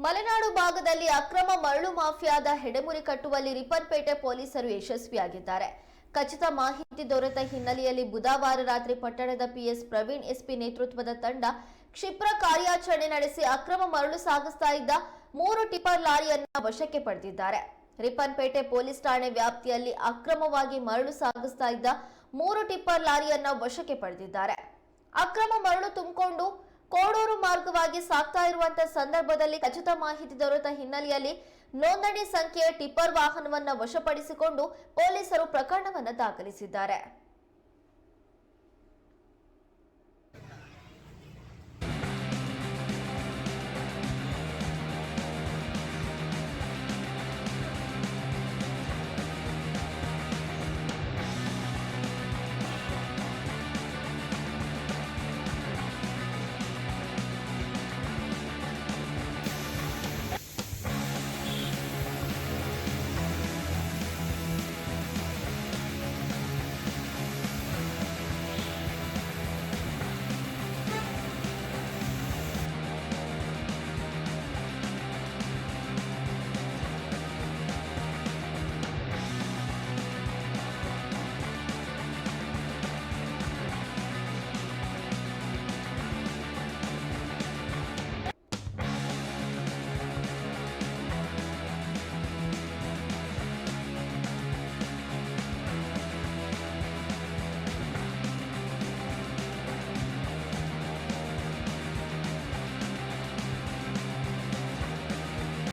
ಮಲೆನಾಡು ಭಾಗದಲ್ಲಿ ಅಕ್ರಮ ಮರಳು ಮಾಫಿಯಾದ ಹೆಡೆಮುರಿ ಕಟ್ಟುವಲ್ಲಿ ರಿಪ್ಪನ್ಪೇಟೆ ಪೊಲೀಸರು ಯಶಸ್ವಿಯಾಗಿದ್ದಾರೆ. ಖಚಿತ ಮಾಹಿತಿ ದೊರೆತ ಹಿನ್ನೆಲೆಯಲ್ಲಿ ಬುಧವಾರ ರಾತ್ರಿ ಪಟ್ಟಣದ ಪಿಎಸ್ ಪ್ರವೀಣ್ ಎಸ್ಪಿ ನೇತೃತ್ವದ ತಂಡ ಕ್ಷಿಪ್ರ ಕಾರ್ಯಾಚರಣೆ ನಡೆಸಿ ಅಕ್ರಮ ಮರಳು ಸಾಗಿಸ್ತಾ ಇದ್ದ 3 ಟಿಪ್ಪರ್ ಲಾರಿಯನ್ನು ವಶಕ್ಕೆ ಪಡೆದಿದ್ದಾರೆ. ರಿಪ್ಪನ್ಪೇಟೆ ಪೊಲೀಸ್ ಠಾಣೆ ವ್ಯಾಪ್ತಿಯಲ್ಲಿ ಅಕ್ರಮವಾಗಿ ಮರಳು ಸಾಗಿಸ್ತಾ ಇದ್ದ 3 ಟಿಪ್ಪರ್ ಲಾರಿಯನ್ನು ವಶಕ್ಕೆ ಪಡೆದಿದ್ದಾರೆ. ಅಕ್ರಮ ಮರಳು ತುಂಬಿಕೊಂಡು ಕೋಡೂರು ಮಾರ್ಗವಾಗಿ ಸಾಗ್ತಾ ಇರುವಂತಹ ಸಂದರ್ಭದಲ್ಲಿ ಖಚಿತ ಮಾಹಿತಿ ದೊರೆತ ಹಿನ್ನೆಲೆಯಲ್ಲಿ ನೋಂದಣಿ ಸಂಖ್ಯೆಯ ಟಿಪ್ಪರ್ ವಾಹನವನ್ನು ವಶಪಡಿಸಿಕೊಂಡು ಪೊಲೀಸರು ಪ್ರಕರಣವನ್ನು ದಾಖಲಿಸಿದ್ದಾರೆ.